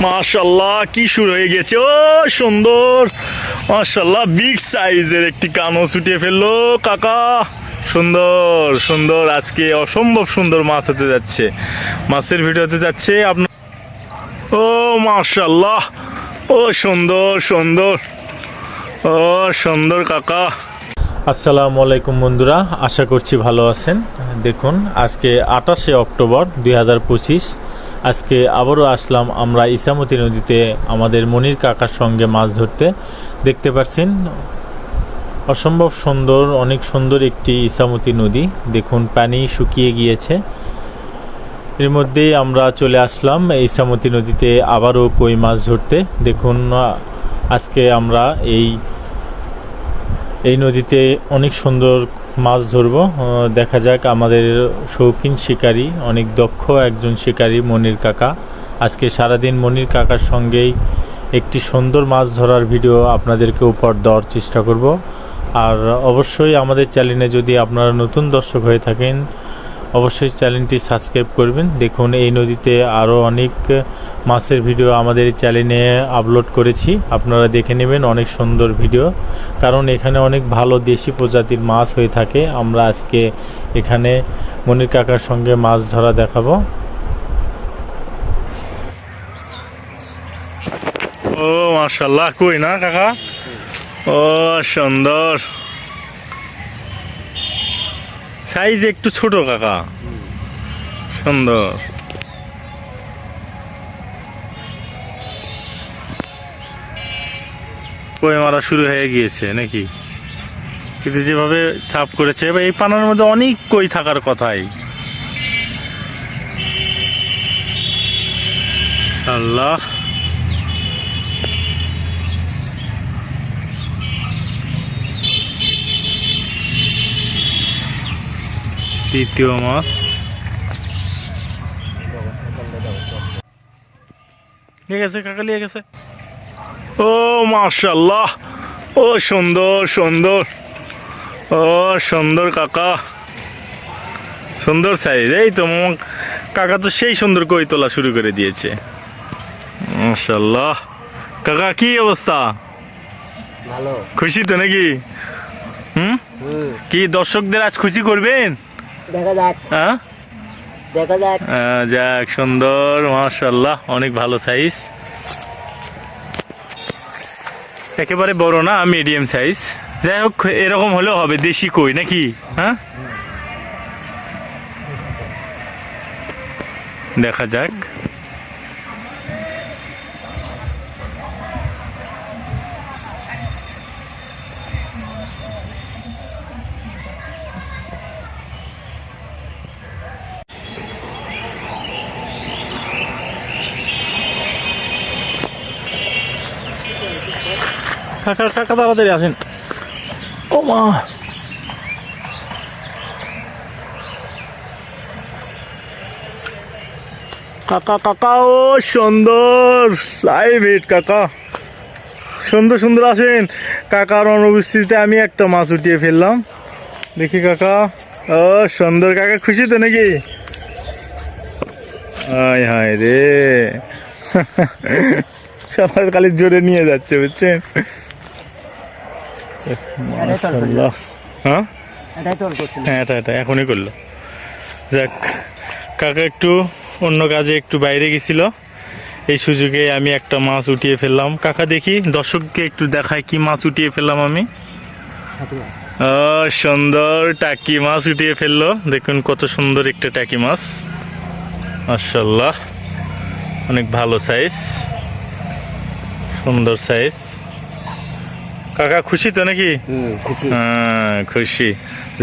মাশাআল্লাহ কি শুরু হয়ে গেছে। ও সুন্দর, মাশাআল্লাহ বিগ সাইজের একটি কানো ছুটিয়ে ফেললো কাকা। সুন্দর সুন্দর, আজকে অসম্ভব সুন্দর মাছ হতে যাচ্ছে, মাছের ভিডিও হতে যাচ্ছে আপনার। ও মাশাআল্লাহ, ও সুন্দর সুন্দর, ও সুন্দর কাকা। আসসালামু আলাইকুম বন্ধুরা, আশা করছি ভালো আছেন। দেখুন আজকে 28শে অক্টোবর 2025। আজকে আবারও আসলাম আমরা ইসামতি নদীতে আমাদের মনির কাকার সঙ্গে মাছ ধরতে। দেখতে পাচ্ছেন অসম্ভব সুন্দর, অনেক সুন্দর একটি ইসামতি নদী। দেখুন পানি শুকিয়ে গিয়েছে, এর মধ্যেই আমরা চলে আসলাম ইসামতি নদীতে আবারও কই মাছ ধরতে। দেখুন আজকে আমরা এই নদীতে অনেক সুন্দর মাছ ধরব। দেখা যাক, আমাদের শৌখিন শিকারী, অনেক দক্ষ একজন শিকারী মনির কাকা। আজকে সারাদিন মনির কাকার সঙ্গেই একটি সুন্দর মাছ ধরার ভিডিও আপনাদেরকে উপহার দেওয়ার চেষ্টা করব। আর অবশ্যই আমাদের চ্যানেলে যদি আপনারা নতুন দর্শক হয়ে থাকেন, অবশ্যই চ্যানেলটি সাবস্ক্রাইব করবেন। দেখুন এই নদীতে আরও অনেক মাছের ভিডিও আমাদের চ্যানেলে আপলোড করেছি, আপনারা দেখে নেবেন। অনেক সুন্দর ভিডিও, কারণ এখানে অনেক ভালো দেশি প্রজাতির মাছ হয়ে থাকে। আমরা আজকে এখানে মনির কাকার সঙ্গে মাছ ধরা দেখাবো। ও মাশাআল্লাহ, কই না কাকা? ও সুন্দর সাইজ, একটু ছোট কাকা, সুন্দর। কই মারা শুরু হয়ে গিয়েছে নাকি? কিন্তু যেভাবে চাপ করেছে, এই পানার মধ্যে অনেক কই থাকার কথাই। আল্লাহ, তৃতীয় মাছ। ঠিক আছে কাকা, লিয়ে গেছে। ও মাশাআল্লাহ, ও সুন্দর সুন্দর, ও সুন্দর কাকা, সুন্দর সাইজ। এই তো কাকা তো সেই সুন্দর কই তোলা শুরু করে দিয়েছে। মাশাআল্লাহ কাকা, কি অবস্থা? ভালো, খুশি তো নাকি? কি দর্শকদের আজ খুশি করবেন? দেখা যাক, হ্যাঁ দেখা যাক। যাক, সুন্দর, মাশাআল্লাহ অনেক ভালো সাইজ। একেবারে বড় না, মিডিয়াম সাইজ। যাই হোক, এরকম হলেও হবে, দেশি কই নাকি? হ্যাঁ, দেখা যাক। কাকা কাকা তাড়াতাড়ি আসেন। ও মা, কাকা কাকা, ও সুন্দর লাইভ হিট কাকা, সুন্দর সুন্দর। আসেন, কাকার অনুপস্থিতিতে আমি একটা মাছ উঠিয়ে ফেললাম। দেখি কাকা, ও সুন্দর কাকা, খুশি তো নাকি? হায় হায় রে, সবাই খালি জোরে নিয়ে যাচ্ছে, বুঝছেন? হ্যাঁ হ্যাঁ, এটা এখনই করলো। যাক, কাকা একটু অন্য কাজে একটু বাইরে গেছিল, এই সুযোগে আমি একটা মাছ উঠিয়ে ফেললাম। কাকা দেখি দর্শককে একটু দেখায় কি মাছ উঠিয়ে ফেললাম আমি। ও সুন্দর টাকি মাছ উঠিয়ে ফেললো। দেখুন কত সুন্দর একটা টাকি মাছ, মাশাআল্লাহ অনেক ভালো সাইজ, সুন্দর সাইজ। কাকা খুশি তো নাকি? হ্যাঁ খুশি।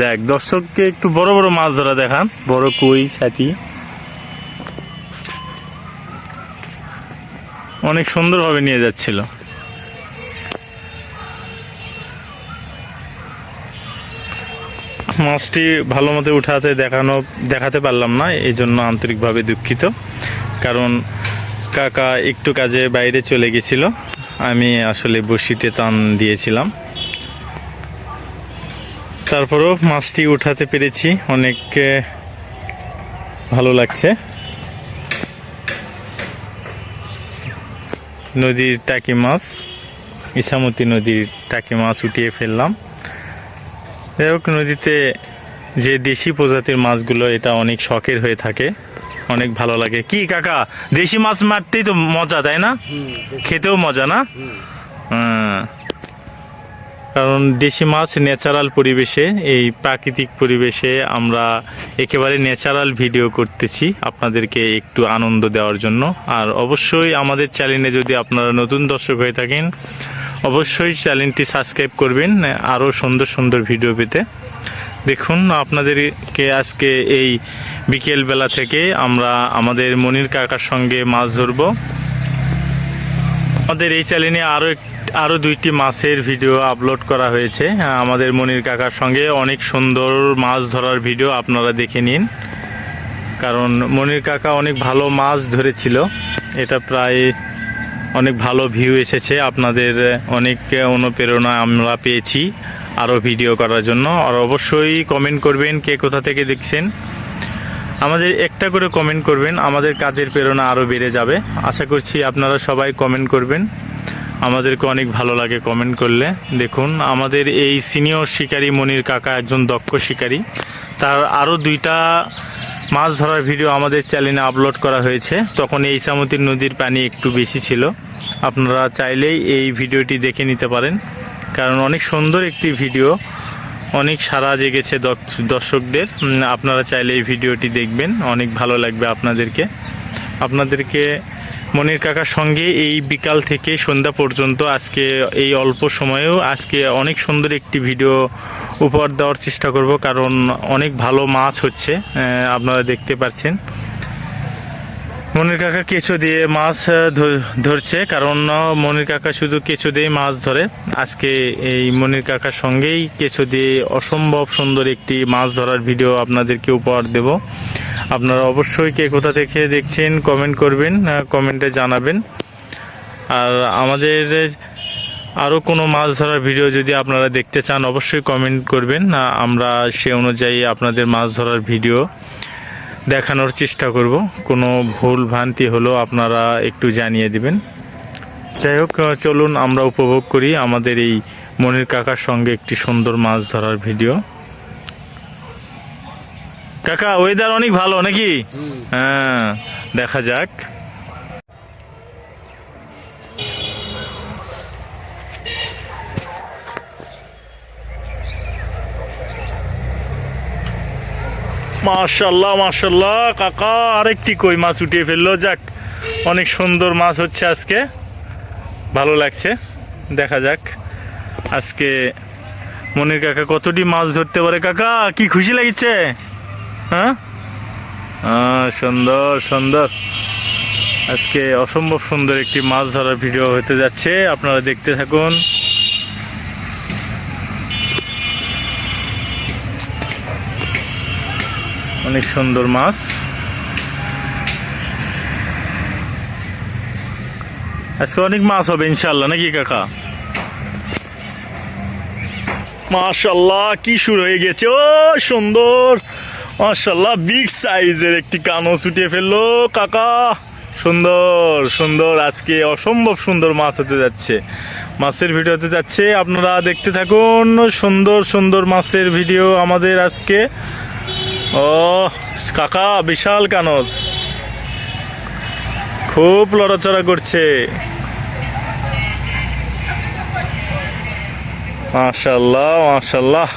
দেখ, দর্শককে একটু বড় বড় মাছ ধরা দেখান, বড় কই সাথী। অনেক সুন্দরভাবে নিয়ে যাচ্ছিল। মাছটি ভালো মতো দেখাতে পারলাম না, এই জন্য আন্তরিকভাবে দুঃখিত। কারণ কাকা একটু কাজে বাইরে চলে গেছিল, আমি আসলে বড়শিতে টান দিয়েছিলাম। তারপরেও মাছটি উঠাতে পেরেছি, অনেক ভালো লাগছে। নদীর টাকি মাছ, ইছামতি নদীর টাকি মাছ উঠিয়ে ফেললাম। যাই হোক, নদীতে যে দেশি প্রজাতির মাছগুলো, এটা অনেক শখের হয়ে থাকে, অনেক ভালো লাগে। কি কাকা, দেশি মাছ মারতেই তো মজা, তাই না? খেতেও মজা না? হ্যাঁ, কারণ দেশি মাছ ন্যাচারাল পরিবেশে, এই প্রাকৃতিক পরিবেশে আমরা একেবারে ন্যাচারাল ভিডিও করতেছি আপনাদেরকে একটু আনন্দ দেওয়ার জন্য। আর অবশ্যই আমাদের চ্যানেলে যদি আপনারা নতুন দর্শক হয়ে থাকেন, অবশ্যই চ্যানেলটি সাবস্ক্রাইব করবেন আরও সুন্দর সুন্দর ভিডিও পেতে। দেখুন, আপনাদেরকে আজকে এই বিকেল বেলা থেকে আমরা আমাদের মনির কাকার সঙ্গে মাছ ধরবো। আমাদের এই চ্যানেলে আরও 2টি মাছের ভিডিও আপলোড করা হয়েছে আমাদের মনির কাকার সঙ্গে। অনেক সুন্দর মাছ ধরার ভিডিও আপনারা দেখে নিন, কারণ মনির কাকা অনেক ভালো মাছ ধরেছিল। এটা প্রায় অনেক ভালো ভিউ এসেছে, আপনাদের অনেক অনুপ্রেরণা আমরা পেয়েছি আরও ভিডিও করার জন্য। আর অবশ্যই কমেন্ট করবেন কে কোথা থেকে দেখছেন, আমাদের একটা করে কমেন্ট করবেন, আমাদের কাজের প্রেরণা আরও বেড়ে যাবে। আশা করছি আপনারা সবাই কমেন্ট করবেন, আমাদেরকে অনেক ভালো লাগে কমেন্ট করলে। দেখুন, আমাদের এই সিনিয়র শিকারী মনির কাকা একজন দক্ষ শিকারী, তার আরও 2টা মাছ ধরার ভিডিও আমাদের চ্যানেলে আপলোড করা হয়েছে। তখন এই ইছামতি নদীর পানি একটু বেশি ছিল, আপনারা চাইলেই এই ভিডিওটি দেখে নিতে পারেন, কারণ অনেক সুন্দর একটি ভিডিও, অনেক সাড়া জেগেছে দর্শকদের। আপনারা চাইলে এই ভিডিওটি দেখবেন, অনেক ভালো লাগবে আপনাদেরকে মনির কাকার সঙ্গে এই বিকাল থেকে সন্ধ্যা পর্যন্ত আজকে এই অল্প সময়েও আজকে অনেক সুন্দর একটি ভিডিও উপহার দেওয়ার চেষ্টা করব, কারণ অনেক ভালো মাছ হচ্ছে, আপনারা দেখতে পাচ্ছেন। মনির কাকা কেঁচো দিয়ে মাছ ধরছে, কারণ মনির কাকা শুধু কেঁচো দিয়ে মাছ ধরে। আজকে এই মনির কাকার সঙ্গেই কেঁচো দিয়ে অসম্ভব সুন্দর একটি মাছ ধরার ভিডিও আপনাদেরকে উপহার দেব। আপনারা অবশ্যই কে কোথা থেকে দেখছেন কমেন্ট করবেন, কমেন্টে জানাবেন। আর আমাদের আরও কোনো মাছ ধরার ভিডিও যদি আপনারা দেখতে চান, অবশ্যই কমেন্ট করবেন, আমরা সে অনুযায়ী আপনাদের মাছ ধরার ভিডিও দেখানোর চেষ্টা করব। কোনো ভুল ভ্রান্তি হলেও আপনারা একটু জানিয়ে দিবেন। যাই হোক, চলুন আমরা উপভোগ করি আমাদের এই মনির কাকার সঙ্গে একটি সুন্দর মাছ ধরার ভিডিও। কাকা, ওয়েদার অনেক ভালো নাকি? হ্যাঁ, দেখা যাক। মাশাআল্লাহ মাশাআল্লাহ, কাকা আরেকটি কই মাছ উঠিয়ে ফেললো। যাক, অনেক সুন্দর মাছ হচ্ছে আজকে, ভালো লাগছে। দেখা যাক আজকে মনির কাকা কতটি মাছ ধরতে পারে। কাকা, কি খুশি লাগছে? হ্যাঁ, সুন্দর সুন্দর, আজকে অসম্ভব সুন্দর একটি মাছ ধরার ভিডিও হতে যাচ্ছে, আপনারা দেখতে থাকুন। অনেক সুন্দর মাছ, আজকে অনেক মাছ হবে ইনশাল্লাহ, নাকি কাকা? মাশাআল্লাহ, কি শুরু হয়ে গেছে। ও সুন্দর, মাশাআল্লাহ, বিগ সাইজের একটি কানস উঠিয়ে ফেললো কাকা। সুন্দর সুন্দর, আজকে অসম্ভব সুন্দর মাছ হতে যাচ্ছে, মাছের ভিডিও হতে যাচ্ছে। আপনারা দেখতে থাকুন সুন্দর সুন্দর মাছের ভিডিও আমাদের আজকে। ও কাকা, বিশাল কানস, খুব লড়াচড়া করছে। মাশাআল্লাহ মাশাআল্লাহ,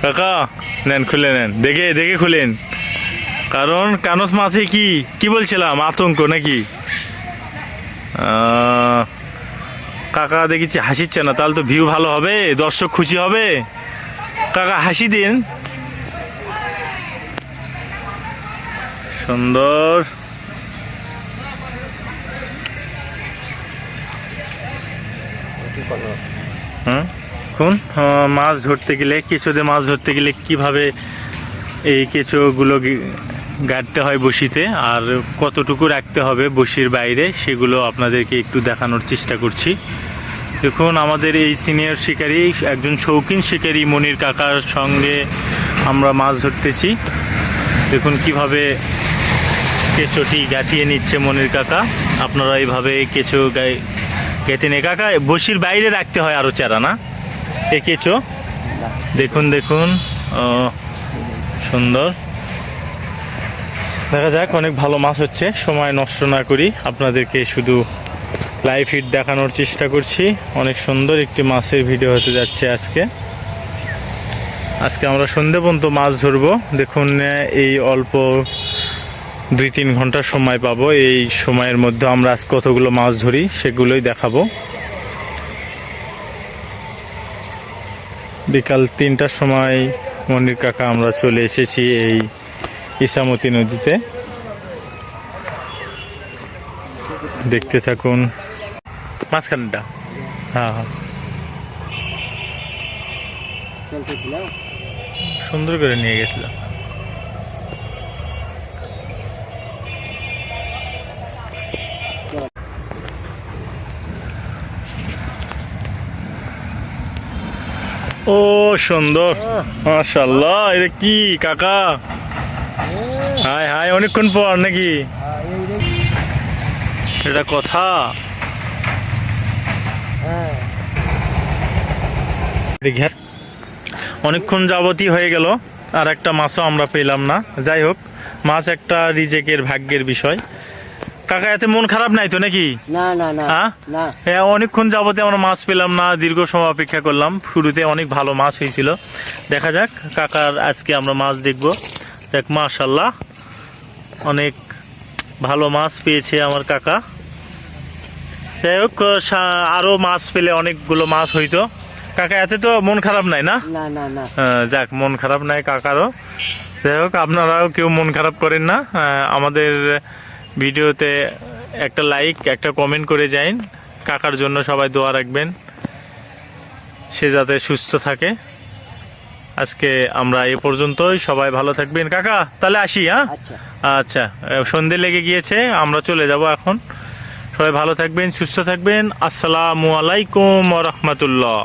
কাকা নেন, খুলে নেন, দেখে দেখে খুলেন, কারণ কানস মাছে কি বলছিলাম, আতঙ্ক নাকি? কাকা দেখেছি হাসিচ্ছে না, তাহলে তো ভিউ ভালো হবে, দর্শক খুশি হবে। কাকা হাসি দিন, সুন্দর। এখন মাছ ধরতে গেলে, কেঁচোতে মাছ ধরতে গেলে কিভাবে এই কেঁচোগুলো গাড়তে হয় বসিতে, আর কতটুকু রাখতে হবে বসির বাইরে, সেগুলো আপনাদেরকে একটু দেখানোর চেষ্টা করছি। দেখুন, আমাদের এই সিনিয়র শিকারী, একজন শৌখিন শিকারী মনির কাকার সঙ্গে আমরা মাছ ধরতেছি। দেখুন কিভাবে কেঁচোটি গাঁথিয়ে নিচ্ছে মনির কাকা। আপনারা এইভাবে কেঁচো গেঁথে নিয়ে কাকা বসির বাইরে রাখতে হয় আরো চারা না এ কেঁচো। দেখুন দেখুন সুন্দর। দেখা যাক, অনেক ভালো মাছ হচ্ছে। সময় নষ্ট না করি আপনাদেরকে শুধু লাইভ ফিড দেখানোর চেষ্টা করছি। অনেক সুন্দর একটি মাছের ভিডিও হতে যাচ্ছে আজকে। আমরা সন্ধে পর্যন্ত মাছ ধরবো। দেখুন এই অল্প 2-3 ঘন্টার সময় পাবো। এই সময়ের মধ্যে আমরা আজ কতগুলো মাছ ধরি সেগুলোই দেখাবো। বিকাল 3টার সময় মনির কাকা আমরা চলে এসেছি এই ইসামতি নদীতে। দেখতে থাকুন মাঝখানটা। হ্যাঁ হ্যাঁ, চলতেছিল। সুন্দর করে নিয়ে গেছিল। ও সুন্দর, মাশাআল্লাহ। এটা কি কাকা? হাই হাই, অনেকক্ষণ পর নাকি? এটা কথা। হ্যাঁ, অনেকক্ষণ যাবতই হয়ে গেল, আর একটা মাছও আমরা পেলাম না। যাই হোক, মাছ একটা রিজেকের ভাগ্যের বিষয়। কাকা এতে মন খারাপ নাই তো নাকি? না না না হ্যাঁ না। হ্যাঁ, অনেকক্ষণ যাবতে আমরা মাছ পেলাম না, দীর্ঘ সময় অপেক্ষা করলাম। শুরুতে অনেক ভালো মাছ হয়েছিল। দেখা যাক কাকার আজকে আমরা মাছ দেখব। দেখ মাশাআল্লাহ, অনেক ভালো মাছ পেয়েছে আমার কাকা। যাই হোক, আরো মাছ পেলে অনেকগুলো মাছ হইতো। কাকা এতে তো মন খারাপ নাই না? না না না। যাক, মন খারাপ নাই কাকারও। যাই হোক, আপনারাও কেউ মন খারাপ করেন না। আমাদের ভিডিওতে একটা লাইক, একটা কমেন্ট করে যান। কাকার জন্য সবাই দোয়া রাখবেন, সে যাতে সুস্থ থাকে। আজকে আমরা এ পর্যন্তই। সবাই ভালো থাকবেন কাকা, তাহলে আসি। হ্যাঁ আচ্ছা আচ্ছা, সন্ধে লেগে গিয়েছে, আমরা চলে যাব এখন। সবাই ভালো থাকবেন, সুস্থ থাকবেন। আসসালামু আলাইকুম ওয়া রাহমাতুল্লাহ।